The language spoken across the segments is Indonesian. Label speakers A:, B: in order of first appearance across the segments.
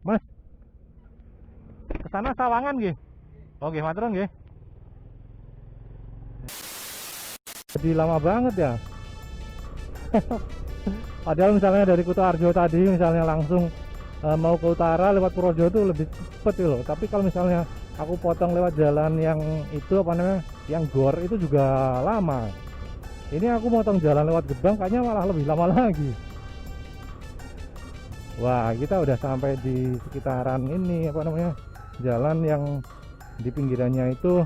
A: Mas, kesana Sawangan nggih. Oke, matur nggih. Jadi lama banget ya. Padahal misalnya dari Kutoarjo tadi misalnya langsung mau ke utara lewat Purworejo itu lebih cepet loh. Tapi kalau misalnya aku potong lewat jalan yang itu apa namanya, yang gor itu juga lama. Ini aku potong jalan lewat Gebang kayaknya malah lebih lama lagi. Wah, kita udah sampai di sekitaran ini apa namanya, jalan yang di pinggirannya itu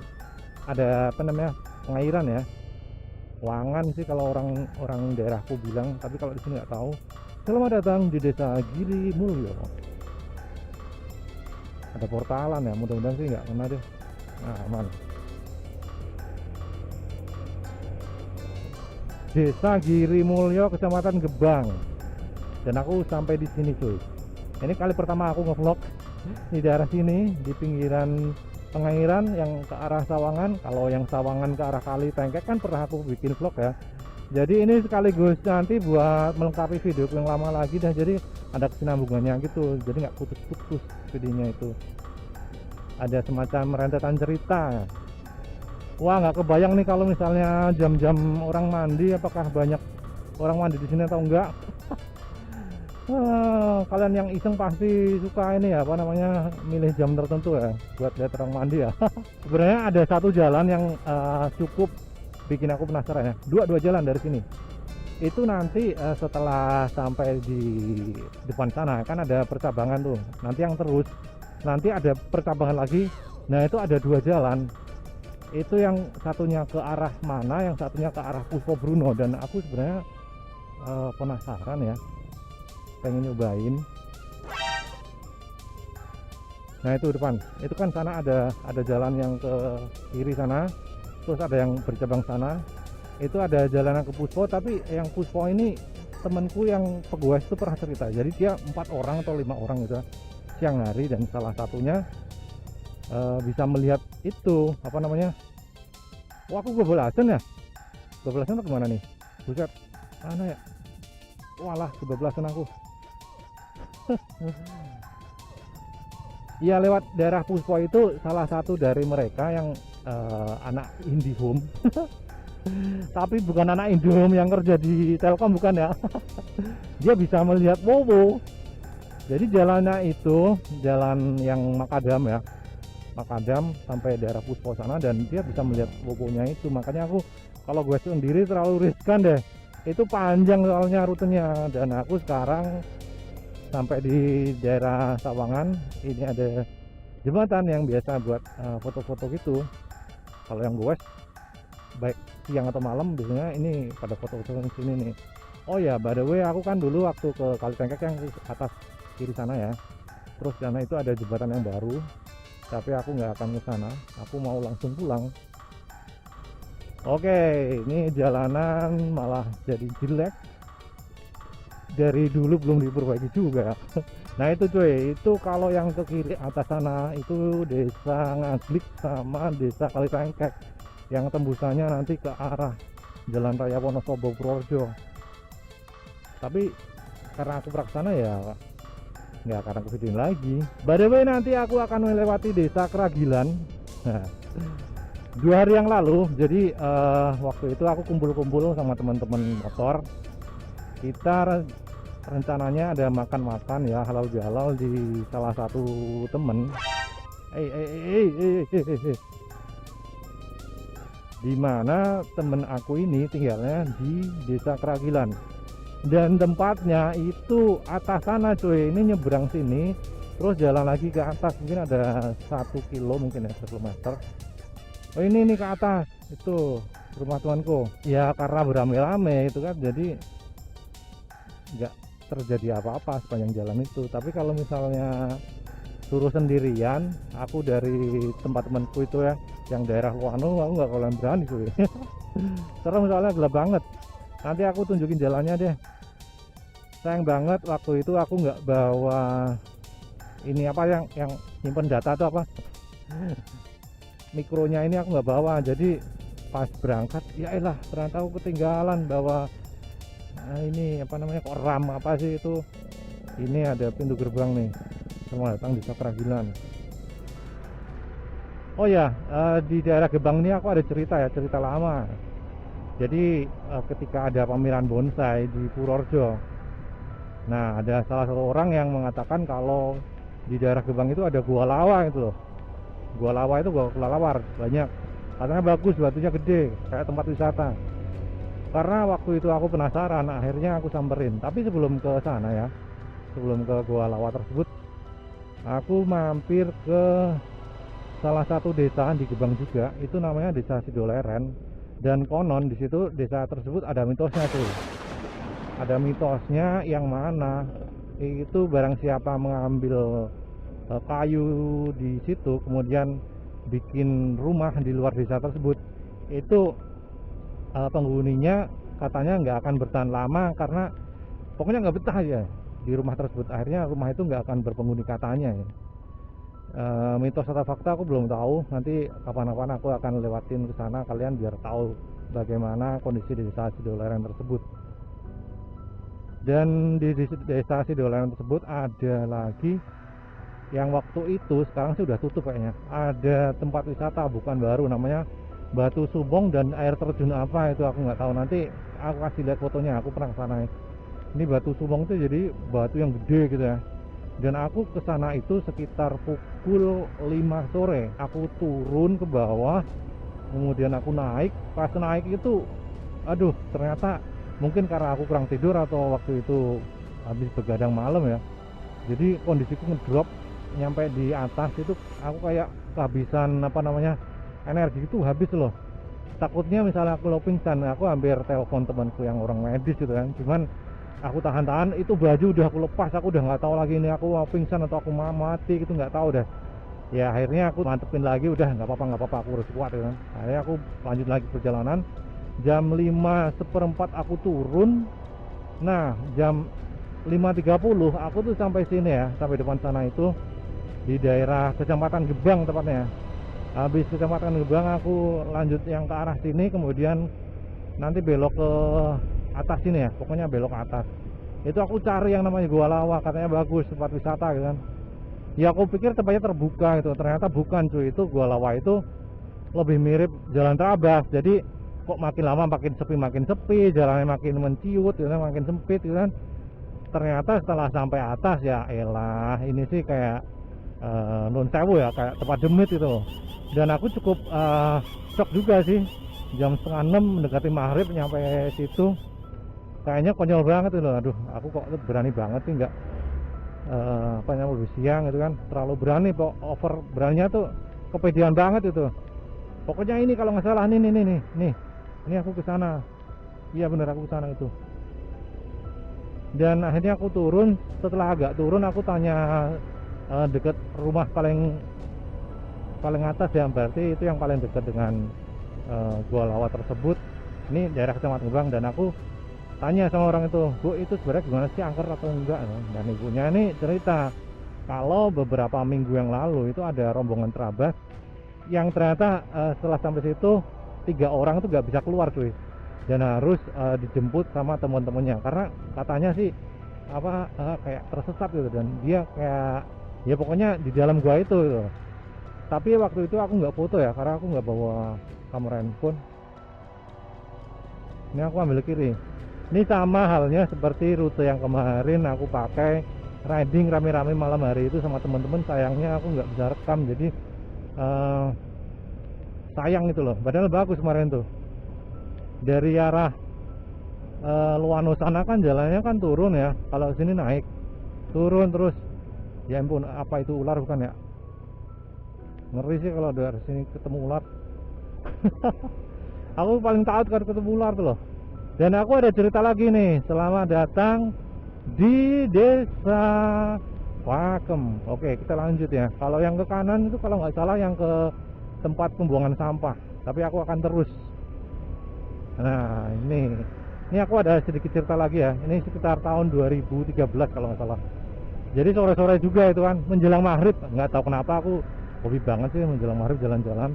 A: ada apa namanya, pengairan ya. Wangan sih kalau orang daerahku bilang, tapi kalau di sini nggak tahu. Selamat datang di Desa Giri Mulyo. Ada portalan ya, mudah-mudahan sih nggak kena deh. Nah, aman. Desa Giri Mulyo, Kecamatan Gebang. Dan aku sampai di sini cuy. Ini kali pertama aku ngevlog di daerah sini, di pinggiran pengairan yang ke arah Sawangan. Kalau yang Sawangan ke arah Kali Tengkek kan pernah aku bikin vlog ya. Jadi ini sekaligus nanti buat melengkapi video yang lama lagi, dan jadi ada kesinambungannya gitu, jadi nggak putus-putus videonya itu. Ada semacam rentetan cerita. Wah, nggak kebayang nih kalau misalnya jam-jam orang mandi, apakah banyak orang mandi di sini atau enggak. Kalian yang iseng pasti suka ini ya, apa namanya, milih jam tertentu ya buat lihat orang mandi ya. Sebenarnya ada satu jalan yang cukup bikin aku penasaran ya. Dua jalan dari sini. Itu nanti setelah sampai di depan sana kan ada percabangan tuh. Nanti yang terus nanti ada percabangan lagi. Nah, itu ada dua jalan. Itu yang satunya ke arah mana, yang satunya ke arah Puspo Bruno, dan aku sebenarnya penasaran ya. Pengen nyobain. Nah, itu depan. Itu kan sana ada jalan yang ke kiri sana. Terus ada yang bercabang sana, itu ada jalanan ke Puspo, tapi yang Puspo ini temanku yang peguas itu pernah cerita, jadi dia 4 orang atau 5 orang gitu siang hari, dan salah satunya bisa melihat itu apa namanya, wah aku kebablasan atau kemana nih, buset, mana ya, walah kebablasan aku. Ya, lewat daerah Puspo itu salah satu dari mereka yang anak IndiHome. Tapi bukan anak IndiHome yang kerja di Telkom, bukan ya. Dia bisa melihat Wowo. Jadi jalannya itu jalan yang makadam ya, makadam sampai daerah Puspo sana, dan dia bisa melihat Wowo-nya itu. Makanya aku kalau gue sendiri terlalu riskan deh, itu panjang soalnya rutenya. Dan aku sekarang sampai di daerah Sawangan. Ini ada jembatan yang biasa buat foto-foto gitu. Kalau yang goes baik siang atau malam biasanya ini pada foto-foto di sini nih. Oh ya, by the way, aku kan dulu waktu ke Kali Tengkek yang di atas kiri sana ya. Terus sana itu ada jembatan yang baru, tapi aku nggak akan ke sana. Aku mau langsung pulang. Oke, ini jalanan malah jadi jelek. Dari dulu belum diperbaiki juga. Nah itu cuy, itu kalau yang ke kiri atas sana itu Desa Ngaglik sama Desa Kali Tengkek, yang tembusannya nanti ke arah Jalan Raya Wonosobo Purworejo. Tapi karena aku pernah sana ya nggak akan aku videoin lagi. By the way, nanti aku akan melewati Desa Keragilan. Nah, 2 hari yang lalu, jadi waktu itu aku kumpul-kumpul sama teman-teman motor. Kita rencananya ada makan-makan ya, halal bihalal di salah satu temen. Dimana temen aku ini tinggalnya di Desa Keragilan, dan tempatnya itu atas sana cuy. Ini nyebrang sini terus jalan lagi ke atas, mungkin ada 1 kilo, mungkin ya 1 kilometer. Oh ini ke atas itu rumah tuanku ya, karena beramai-ramai itu kan, jadi nggak terjadi apa-apa sepanjang jalan itu. Tapi kalau misalnya suruh sendirian, aku dari tempat temanku itu ya, yang daerah Luano, aku nggak bakalan berani cuy. Serem soalnya, gelap banget. Nanti aku tunjukin jalannya deh. Sayang banget waktu itu aku nggak bawa ini apa yang nyimpen data tuh apa, mikronya ini aku nggak bawa. Jadi pas berangkat ya elah, ternyata aku ketinggalan bawa ini apa namanya, kok RAM apa sih itu. Ini ada pintu gerbang nih, Selamat datang di Sakragilan. Oh ya, di daerah Gebang ini aku ada cerita ya, cerita lama. Jadi ketika ada pameran bonsai di Purworejo, nah ada salah satu orang yang mengatakan kalau di daerah Gebang itu ada gua lawa itu loh. Gua lawa itu gua kelelawar banyak. Katanya bagus, batunya gede, kayak tempat wisata. Karena waktu itu aku penasaran, akhirnya aku samperin. Tapi sebelum ke sana ya, sebelum ke gua lawa tersebut, aku mampir ke salah satu desa di Gebang juga, itu namanya Desa Sidoleren. Dan konon di situ desa tersebut ada mitosnya tuh. Ada mitosnya yang mana itu barang siapa mengambil kayu di situ kemudian bikin rumah di luar desa tersebut, itu penghuninya katanya nggak akan bertahan lama karena pokoknya nggak betah ya di rumah tersebut. Akhirnya rumah itu nggak akan berpenghuni katanya ya. Mitos atau fakta aku belum tahu, nanti kapan-kapan aku akan lewatin ke sana kalian biar tahu bagaimana kondisi di desa Sidoleren tersebut. Dan di desa Sidoleren tersebut ada lagi yang waktu itu, sekarang sih udah tutup kayaknya, ada tempat wisata bukan baru, namanya Batu Sumbong dan air terjun apa itu aku nggak tahu, nanti aku kasih lihat fotonya, aku pernah ke sana. Ini Batu Sumbong itu jadi batu yang gede gitu ya. Dan aku ke sana itu sekitar pukul 5 sore. Aku turun ke bawah, kemudian aku naik. Pas naik itu, aduh, ternyata mungkin karena aku kurang tidur atau waktu itu habis begadang malam ya. Jadi kondisiku ngedrop, nyampe di atas itu aku kayak kehabisan energi itu habis loh. Takutnya misalnya aku lo pingsan, aku hampir telepon temanku yang orang medis gitu kan. Cuman aku tahan-tahan, itu baju udah aku lepas, aku udah nggak tahu lagi ini aku mau pingsan atau aku mau mati, gitu nggak tahu deh. Ya akhirnya aku mantepin lagi, udah nggak apa-apa, aku harus kuat gitu kan. Akhirnya aku lanjut lagi perjalanan. Jam 5:15 aku turun. Nah jam 5:30 aku tuh sampai sini ya, sampai depan sana itu di daerah Kecamatan Gebang tepatnya. Habis Kecamatan Gebang aku lanjut yang ke arah sini, kemudian nanti belok ke atas sini ya, pokoknya belok ke atas. Itu aku cari yang namanya Gua Lawa, katanya bagus, tempat wisata gitu kan. Ya aku pikir tempatnya terbuka gitu, ternyata bukan cuy. Itu Gua Lawa itu lebih mirip jalan Trabas. Jadi kok makin lama makin sepi, jalannya makin menciut gitu kan, makin sempit gitu kan. Ternyata setelah sampai atas ya elah, ini sih kayak Nun Sewu ya, kayak tempat demit gitu. Dan aku cukup shock juga sih. Jam 5:30 mendekati maghrib nyampe situ, kayaknya konyol banget tuh loh. Aduh, aku kok berani banget sih nggak lebih siang gitu kan, terlalu berani, over beraninya tuh, kepedean banget itu. Pokoknya ini kalau nggak salah nih ini aku ke sana. Iya bener, aku ke sana itu. Dan akhirnya aku turun. Setelah agak turun aku tanya deket rumah paling atas ya, berarti itu yang paling dekat dengan Gua Lawa tersebut. Ini daerah Kecamatan Gebang. Dan aku tanya sama orang itu, Bu, itu sebenarnya gimana sih, angker atau enggak? Dan ibunya ini cerita kalau beberapa minggu yang lalu itu ada rombongan Trabas yang ternyata setelah sampai situ 3 orang itu nggak bisa keluar cuy, dan harus dijemput sama teman-temannya karena katanya sih kayak tersesat gitu, dan dia kayak ya pokoknya di dalam gua itu gitu. Tapi waktu itu aku nggak foto ya karena aku nggak bawa kamera handphone. Ini aku ambil kiri. Ini sama halnya seperti rute yang kemarin aku pakai riding rame-rame malam hari itu sama teman-teman. Sayangnya aku nggak bisa rekam, jadi sayang itu loh. Padahal bagus kemarin tuh. Dari arah Luano sana kan jalannya kan turun ya, kalau sini naik, turun terus. Ya ampun, apa itu ular bukan ya? Ngeri sih kalau dari sini ketemu ular. Aku paling takut kalau ketemu ular tuh loh. Dan aku ada cerita lagi nih, selamat datang di Desa Pakem. Oke, kita lanjut ya. Kalau yang ke kanan itu kalau nggak salah yang ke tempat pembuangan sampah, tapi aku akan terus. Nah ini aku ada sedikit cerita lagi ya. Ini sekitar tahun 2013 kalau nggak salah. Jadi sore-sore juga itu kan, menjelang maghrib. Nggak tahu kenapa aku hobi banget sih menjelang maghrib jalan-jalan.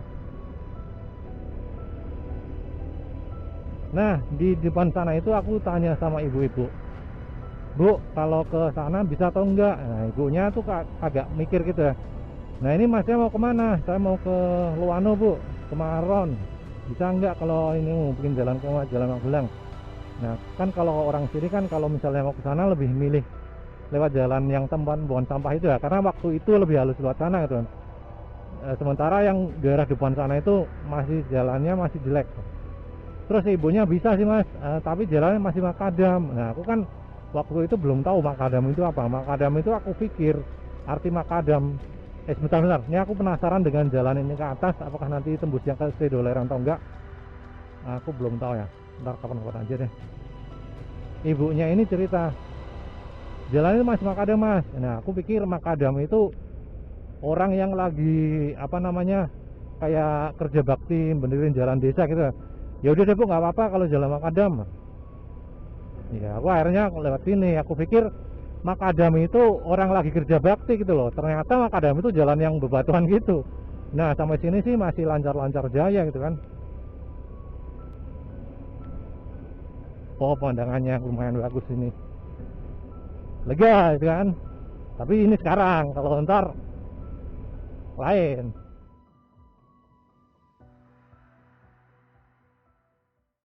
A: Nah di depan sana itu aku tanya sama ibu-ibu, Bu, kalau ke sana bisa atau enggak? Nah, ibunya tuh agak mikir gitu ya. Nah, ini masnya mau kemana? Saya mau ke Luano, Bu, ke Maron. Bisa enggak kalau ini mau bikin jalan ke Jalan Magelang? Nah, kan kalau orang sini kan kalau misalnya mau ke sana lebih milih lewat jalan yang tempat buang sampah itu ya, karena waktu itu lebih halus lewat sana gitu kan. Sementara yang daerah depan sana itu masih jalannya masih jelek. Terus ibunya bisa sih mas, tapi jalannya masih makadam. Nah aku kan waktu itu belum tahu makadam itu apa. Makadam itu aku pikir arti makadam. Sebentar, ini aku penasaran dengan jalan ini ke atas, apakah nanti tembus yang ke Sedoleran atau enggak. Aku belum tahu ya, ntar kapan-kapan aja deh. Ibunya ini cerita, jalan itu masih makadam mas. Nah aku pikir makadam itu orang yang lagi apa namanya, kayak kerja bakti benerin jalan desa gitu. Ya udah deh bu, nggak apa-apa kalau jalan makadam. Ya aku akhirnya lewat sini, aku pikir makadam itu orang lagi kerja bakti gitu loh, ternyata makadam itu jalan yang bebatuan gitu. Nah sampai sini sih masih lancar-lancar jaya gitu kan. Oh pemandangannya lumayan bagus ini, lega gitu kan. Tapi ini sekarang, kalau ntar lain.